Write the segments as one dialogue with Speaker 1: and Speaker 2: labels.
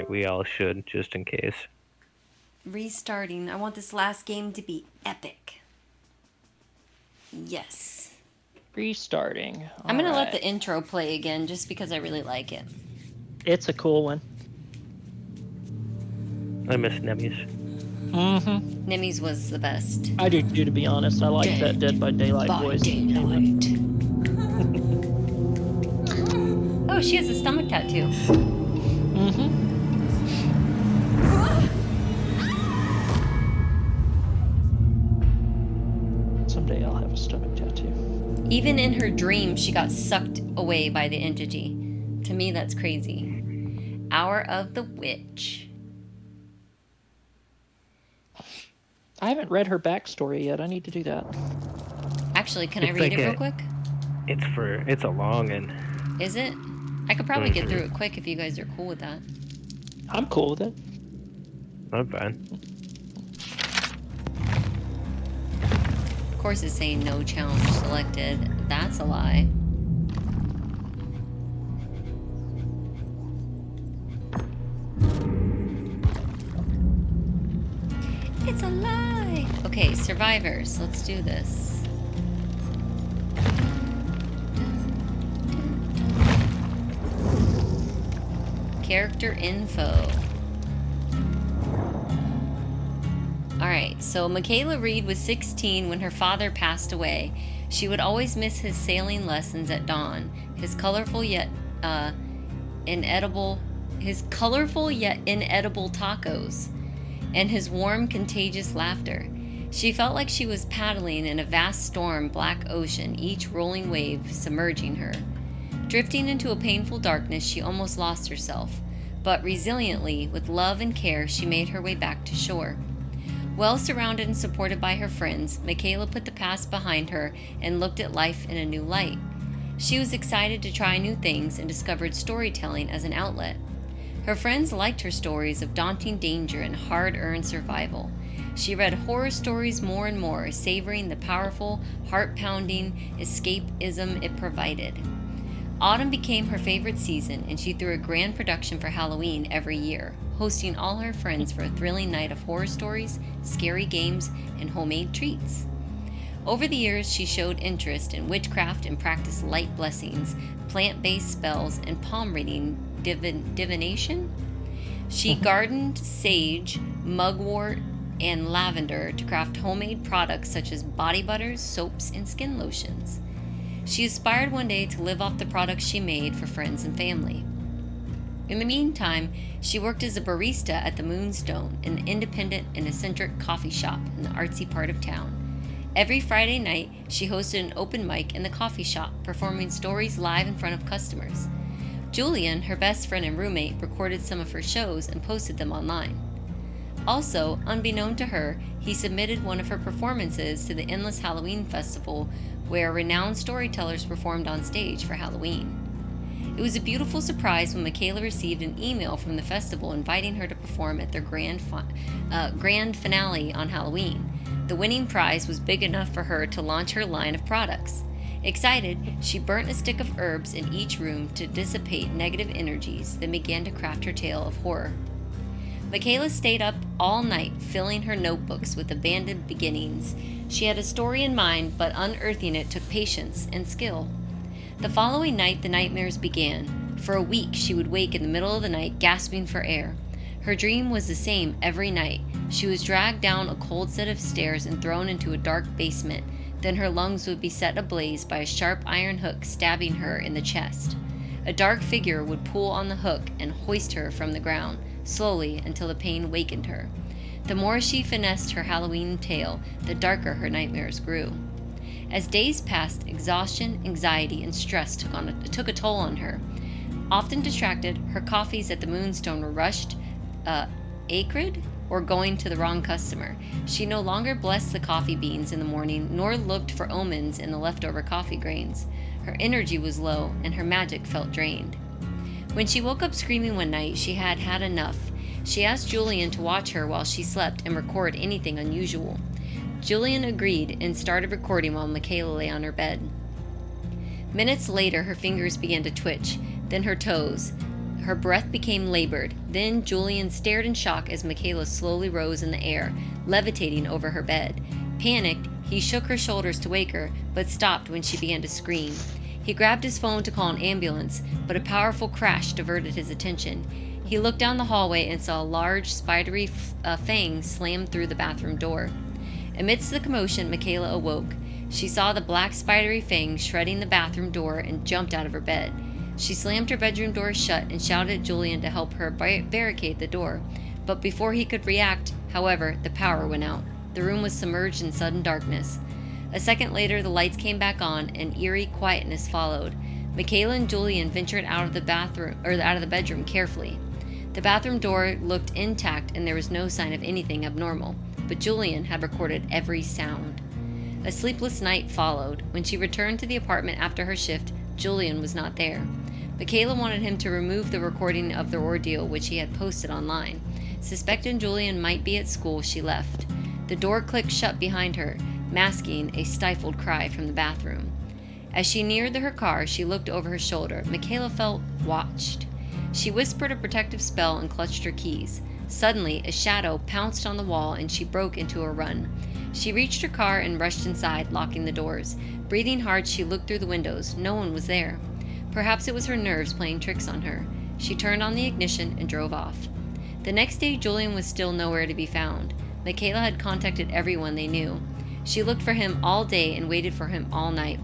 Speaker 1: We all should, just in case.
Speaker 2: Restarting. I want this last game to be epic. Yes.
Speaker 3: Restarting.
Speaker 2: I'm going to let the intro play again just because I really like it.
Speaker 3: It's a cool one.
Speaker 1: I miss Nemis.
Speaker 3: Mm-hmm.
Speaker 2: Nemis was the best.
Speaker 3: I do too, to be honest. I like that Dead by Daylight voice.
Speaker 2: Oh, she has a stomach tattoo.
Speaker 3: Mm-hmm. Someday I'll have a stomach tattoo.
Speaker 2: Even in her dream, she got sucked away by the entity. To me, that's crazy. Hour of the Witch.
Speaker 3: I haven't read her backstory yet. I need to do that.
Speaker 2: Actually, can I read it real quick?
Speaker 1: It's a long one.
Speaker 2: Is it? I could probably get through it quick if you guys are cool with that.
Speaker 3: I'm cool with it.
Speaker 1: I'm fine.
Speaker 2: Of course, it's saying no challenge selected. That's a lie. It's a lie. Okay, survivors. Let's do this. Character info. Alright, so Mikaela Reid was 16 when her father passed away. She would always miss his sailing lessons at dawn, his colorful yet inedible tacos, and his warm, contagious laughter. She felt like she was paddling in a vast storm, black ocean, each rolling wave submerging her. Drifting into a painful darkness, she almost lost herself, but resiliently, with love and care, she made her way back to shore. Well surrounded and supported by her friends, Mikaela put the past behind her and looked at life in a new light. She was excited to try new things and discovered storytelling as an outlet. Her friends liked her stories of daunting danger and hard-earned survival. She read horror stories more and more, savoring the powerful, heart-pounding escapism it provided. Autumn became her favorite season, and she threw a grand production for Halloween every year, hosting all her friends for a thrilling night of horror stories, scary games, and homemade treats. Over the years, she showed interest in witchcraft and practiced light blessings, plant-based spells, and palm reading divination. She gardened sage, mugwort, and lavender to craft homemade products such as body butters, soaps, and skin lotions. She aspired one day to live off the products she made for friends and family. In the meantime, she worked as a barista at the Moonstone, an independent and eccentric coffee shop in the artsy part of town. Every Friday night, she hosted an open mic in the coffee shop, performing stories live in front of customers. Julian, her best friend and roommate, recorded some of her shows and posted them online. Also, unbeknown to her, he submitted one of her performances to the Endless Halloween Festival, where renowned storytellers performed on stage for Halloween. It was a beautiful surprise when Mikaela received an email from the festival inviting her to perform at their grand finale on Halloween. The winning prize was big enough for her to launch her line of products. Excited, she burnt a stick of herbs in each room to dissipate negative energies, then began to craft her tale of horror. Mikaela stayed up all night, filling her notebooks with abandoned beginnings. She had a story in mind, but unearthing it took patience and skill. The following night, the nightmares began. For a week, she would wake in the middle of the night, gasping for air. Her dream was the same every night. She was dragged down a cold set of stairs and thrown into a dark basement. Then her lungs would be set ablaze by a sharp iron hook stabbing her in the chest. A dark figure would pull on the hook and hoist her from the ground, slowly until the pain wakened her. The more she finessed her Halloween tale, the darker her nightmares grew. As days passed, exhaustion, anxiety, and stress took a toll on her. Often distracted, her coffees at the Moonstone were rushed, acrid, or going to the wrong customer. She no longer blessed the coffee beans in the morning, nor looked for omens in the leftover coffee grains. Her energy was low, and her magic felt drained. When she woke up screaming one night, she had had enough. She asked Julian to watch her while she slept and record anything unusual. Julian agreed and started recording while Mikaela lay on her bed. Minutes later, her fingers began to twitch, then her toes. Her breath became labored. Then Julian stared in shock as Mikaela slowly rose in the air, levitating over her bed. Panicked, he shook her shoulders to wake her, but stopped when she began to scream. He grabbed his phone to call an ambulance, but a powerful crash diverted his attention. He looked down the hallway and saw a large, spidery fang slam through the bathroom door. Amidst the commotion, Mikaela awoke. She saw the black spidery fang shredding the bathroom door and jumped out of her bed. She slammed her bedroom door shut and shouted at Julian to help her barricade the door. But before he could react, however, the power went out. The room was submerged in sudden darkness. A second later, the lights came back on and eerie quietness followed. Mikaela and Julian ventured out of the bedroom carefully. The bathroom door looked intact and there was no sign of anything abnormal, but Julian had recorded every sound. A sleepless night followed. When she returned to the apartment after her shift, Julian was not there. Mikaela wanted him to remove the recording of the ordeal which he had posted online. Suspecting Julian might be at school, she left. The door clicked shut behind her, masking a stifled cry from the bathroom. As she neared her car, she looked over her shoulder. Mikaela felt watched. She whispered a protective spell and clutched her keys. Suddenly, a shadow pounced on the wall and she broke into a run. She reached her car and rushed inside, locking the doors. Breathing hard, she looked through the windows. No one was there. Perhaps it was her nerves playing tricks on her. She turned on the ignition and drove off. The next day, Julian was still nowhere to be found. Mikaela had contacted everyone they knew. She looked for him all day and waited for him all night.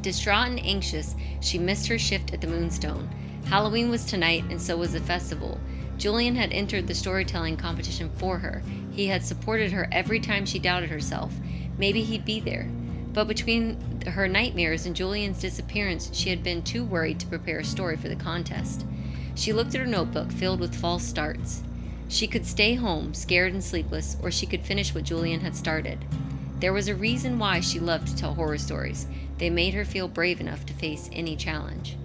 Speaker 2: Distraught and anxious, she missed her shift at the Moonstone. Halloween was tonight, and so was the festival. Julian had entered the storytelling competition for her. He had supported her every time she doubted herself. Maybe he'd be there. But between her nightmares and Julian's disappearance, she had been too worried to prepare a story for the contest. She looked at her notebook, filled with false starts. She could stay home, scared and sleepless, or she could finish what Julian had started. There was a reason why she loved to tell horror stories. They made her feel brave enough to face any challenge.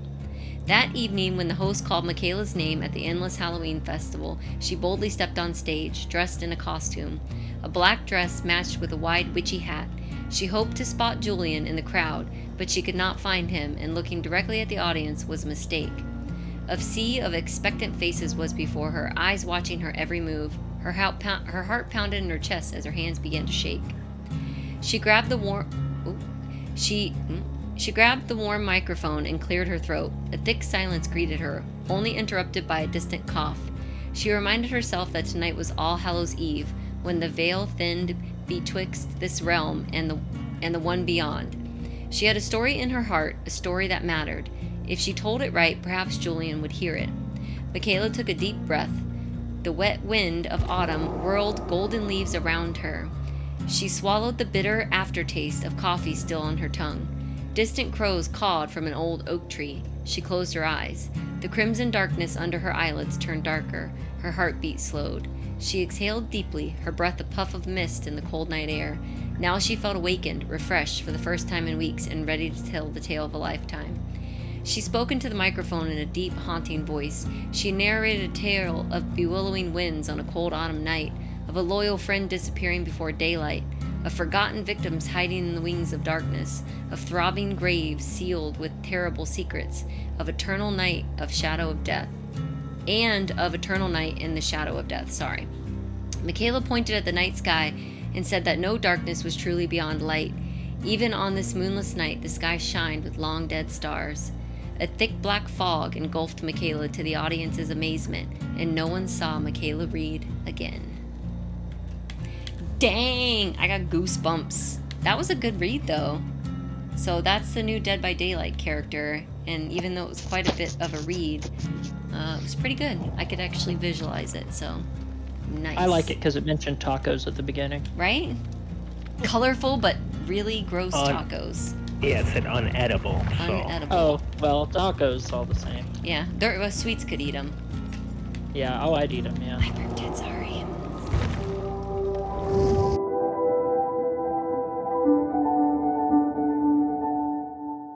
Speaker 2: That evening, when the host called Mikaela's name at the Endless Halloween Festival, she boldly stepped on stage, dressed in a costume. A black dress matched with a wide witchy hat. She hoped to spot Julian in the crowd, but she could not find him, and looking directly at the audience was a mistake. A sea of expectant faces was before her, eyes watching her every move. Her heart pounded in her chest as her hands began to shake. She grabbed the warm microphone and cleared her throat. A thick silence greeted her, only interrupted by a distant cough. She reminded herself that tonight was All Hallows' Eve, when the veil thinned betwixt this realm and the one beyond. She had a story in her heart, a story that mattered. If she told it right, perhaps Julian would hear it. Mikaela took a deep breath. The wet wind of autumn whirled golden leaves around her. She swallowed the bitter aftertaste of coffee still on her tongue. Distant crows cawed from an old oak tree. She closed her eyes. The crimson darkness under her eyelids turned darker. Her heartbeat slowed. She exhaled deeply, her breath a puff of mist in the cold night air. Now she felt awakened, refreshed for the first time in weeks, and ready to tell the tale of a lifetime. She spoke into the microphone in a deep, haunting voice. She narrated a tale of bewillowing winds on a cold autumn night, of a loyal friend disappearing before daylight, of forgotten victims hiding in the wings of darkness, of throbbing graves sealed with terrible secrets, of eternal night of shadow of death, and of eternal night in the shadow of death. Mikaela pointed at the night sky and said that no darkness was truly beyond light. Even on this moonless night, the sky shined with long dead stars. A thick black fog engulfed Mikaela to the audience's amazement, and no one saw Mikaela Reid again. Dang, I got goosebumps. That was a good read, though. So that's the new Dead by Daylight character, and even though it was quite a bit of a read, it was pretty good. I could actually visualize it, so nice.
Speaker 3: I like it because it mentioned tacos at the beginning.
Speaker 2: Right? Colorful, but really gross tacos.
Speaker 1: Yeah, it said unedible. So.
Speaker 2: Unedible.
Speaker 3: Oh, well, tacos all the same.
Speaker 2: Yeah, sweets could eat them.
Speaker 3: Yeah, I'd eat them, yeah.
Speaker 2: I burped it, sorry.